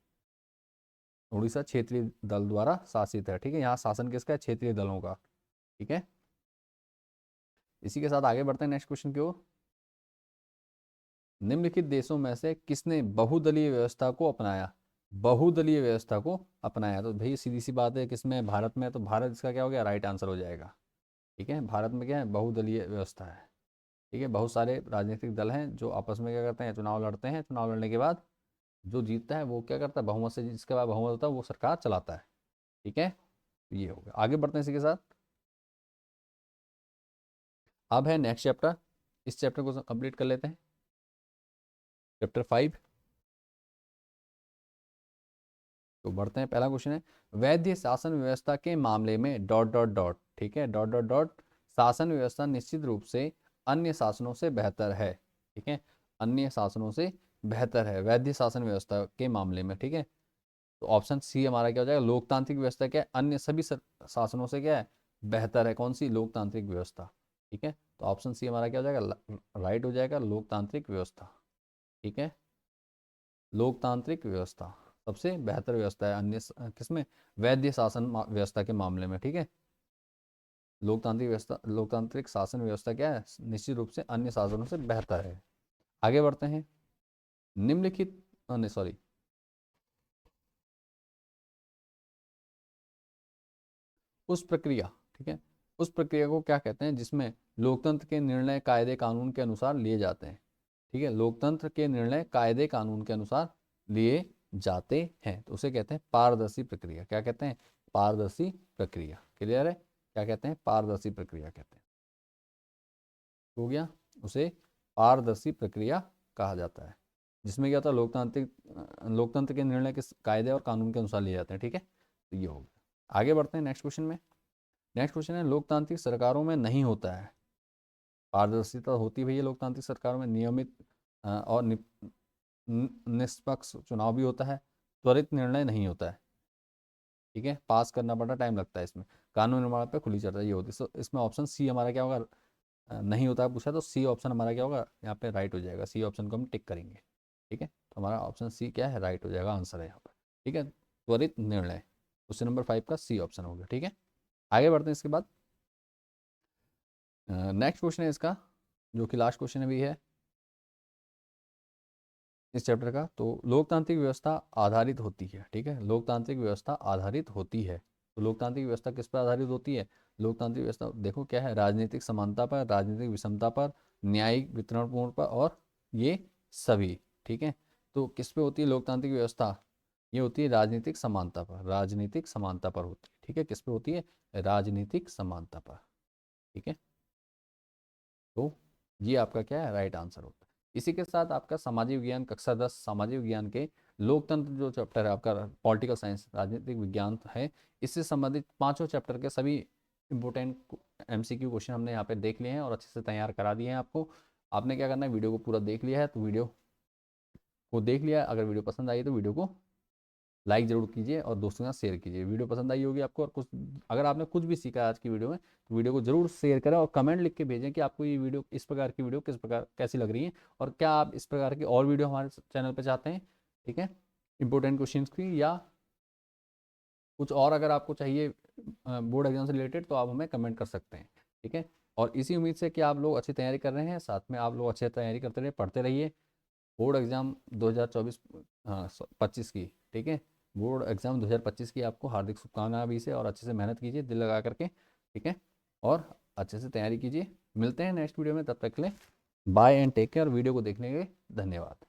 उड़ीसा क्षेत्रीय दल द्वारा शासित है। ठीक है, यहाँ शासन किसका है? क्षेत्रीय दलों का। ठीक है, इसी के साथ आगे बढ़ते हैं नेक्स्ट क्वेश्चन की ओर। निम्नलिखित देशों में से किसने बहुदलीय व्यवस्था को अपनाया? बहुदलीय व्यवस्था को अपनाया, तो भाई सीधी सी बात है, किसमें? भारत में। तो भारत इसका क्या हो गया? राइट आंसर हो जाएगा। ठीक है, भारत में क्या है? बहुदलीय व्यवस्था है। ठीक है, बहुत सारे राजनीतिक दल हैं जो आपस में क्या करते हैं? चुनाव लड़ते हैं। चुनाव लड़ने के बाद जो जीतता है वो क्या करता है? बहुमत से, जिसके बाद बहुमत होता है वो सरकार चलाता है। ठीक है, ये हो गया। आगे बढ़ते हैं इसी के साथ। अब है नेक्स्ट चैप्टर, इस चैप्टर को कंप्लीट कर लेते हैं, चैप्टर 5। तो बढ़ते हैं, पहला क्वेश्चन है, वैध शासन व्यवस्था के मामले में डॉट डॉट डॉट, ठीक है, डॉट डॉट डॉट, शासन व्यवस्था निश्चित रूप से अन्य शासनों से बेहतर है। ठीक है, अन्य शासनों से बेहतर है वैध शासन व्यवस्था के मामले में। ठीक है, तो ऑप्शन सी हमारा क्या हो जाएगा? लोकतांत्रिक व्यवस्था क्या है? अन्य सभी शासनों से क्या है? बेहतर है। कौन सी? लोकतांत्रिक व्यवस्था। ठीक है, तो ऑप्शन सी हमारा क्या हो जाएगा? राइट हो जाएगा, लोकतांत्रिक व्यवस्था। ठीक है, लोकतांत्रिक व्यवस्था सबसे बेहतर व्यवस्था है अन्य किसमें? वैध शासन व्यवस्था के मामले में। ठीक है, लोकतांत्रिक व्यवस्था, लोकतांत्रिक शासन व्यवस्था क्या है? निश्चित रूप से अन्य शासनों से बेहतर है। आगे बढ़ते हैं, निम्नलिखित, नहीं सॉरी, उस प्रक्रिया, ठीक है, उस प्रक्रिया को क्या कहते हैं जिसमें लोकतंत्र के निर्णय कायदे कानून के अनुसार लिए जाते हैं? ठीक है, लोकतंत्र के निर्णय कायदे कानून के अनुसार लिए जाते हैं, तो उसे कहते हैं पारदर्शी प्रक्रिया। क्या कहते हैं? पारदर्शी प्रक्रिया। क्लियर है? क्या कहते हैं? पारदर्शी प्रक्रिया कहते हैं। हो गया, उसे पारदर्शी प्रक्रिया कहा जाता है, जिसमें क्या होता है? लोकतंत्र के निर्णय किस कायदे और कानून के अनुसार लिए जाते हैं। ठीक है, तो ये हो गया। आगे बढ़ते हैं नेक्स्ट क्वेश्चन में। नेक्स्ट क्वेश्चन है, लोकतांत्रिक सरकारों में नहीं होता है पारदर्शिता। होती भैया लोकतांत्रिक सरकारों में नियमित और निष्पक्ष चुनाव भी होता है, त्वरित निर्णय नहीं होता है। ठीक है, पास करना पड़ता, टाइम लगता है इसमें, कानून निर्माण पे खुली चर्चा ये होती है। इसमें ऑप्शन सी हमारा क्या होगा? नहीं होता है पूछा, तो सी ऑप्शन हमारा क्या होगा? यहाँ पे राइट हो जाएगा, सी ऑप्शन को हम टिक करेंगे। ठीक है, तो हमारा ऑप्शन सी क्या है? राइट हो जाएगा, आंसर है यहाँ पर। ठीक है, त्वरित निर्णय, क्वेश्चन नंबर 5 का सी ऑप्शन हो गया। ठीक है, आगे बढ़ते हैं इसके बाद। नेक्स्ट क्वेश्चन है इसका, जो कि लास्ट क्वेश्चन भी है इस चैप्टर का। तो लोकतांत्रिक व्यवस्था आधारित होती है, ठीक है, लोकतांत्रिक व्यवस्था आधारित होती है। तो लोकतांत्रिक व्यवस्था किस पर आधारित होती है? लोकतांत्रिक व्यवस्था देखो क्या है? राजनीतिक समानता पर, राजनीतिक विषमता पर, न्यायिक वितरणपूर्ण पर और ये सभी। ठीक है, तो किस पे होती है लोकतांत्रिक व्यवस्था? ये होती है राजनीतिक समानता पर, राजनीतिक समानता पर होती है। ठीक है, किस पे होती है? राजनीतिक समानता पर। ठीक है, तो ये आपका क्या है? राइट आंसर होता है। इसी के साथ आपका सामाजिक विज्ञान कक्षा 10 सामाजिक विज्ञान के लोकतंत्र जो चैप्टर है आपका, पॉलिटिकल साइंस राजनीतिक विज्ञान है, इससे संबंधित पांचों चैप्टर के सभी इंपोर्टेंट MCQ क्वेश्चन हमने यहाँ पे देख लिए हैं और अच्छे से तैयार करा दिए हैं आपको। आपने क्या करना है, वीडियो को पूरा देख लिया है तो वीडियो को देख लिया, अगर वीडियो पसंद आई तो वीडियो को लाइक ज़रूर कीजिए और दोस्तों के साथ शेयर कीजिए। वीडियो पसंद आई होगी आपको और कुछ, अगर आपने कुछ भी सीखा आज की वीडियो में तो वीडियो को ज़रूर शेयर करें और कमेंट लिख के भेजें कि आपको ये वीडियो, इस प्रकार की वीडियो किस प्रकार कैसी लग रही है और क्या आप इस प्रकार की और वीडियो हमारे चैनल पर चाहते हैं। ठीक है, इंपॉर्टेंट क्वेश्चन की या कुछ और अगर आपको चाहिए बोर्ड एग्जाम से रिलेटेड तो आप हमें कमेंट कर सकते हैं। ठीक है, और इसी उम्मीद से कि आप लोग अच्छी तैयारी कर रहे हैं, साथ में आप लोग अच्छी तैयारी करते रहिए, पढ़ते रहिए। बोर्ड एग्ज़ाम 2024 हाँ 25 की, ठीक है, बोर्ड एग्ज़ाम 2025 की आपको हार्दिक शुभकामनाएं अभी से, और अच्छे से मेहनत कीजिए दिल लगा करके। ठीक है, और अच्छे से तैयारी कीजिए। मिलते हैं नेक्स्ट वीडियो में, तब तक के लिए bye and take care. Video को देखने के लिए धन्यवाद।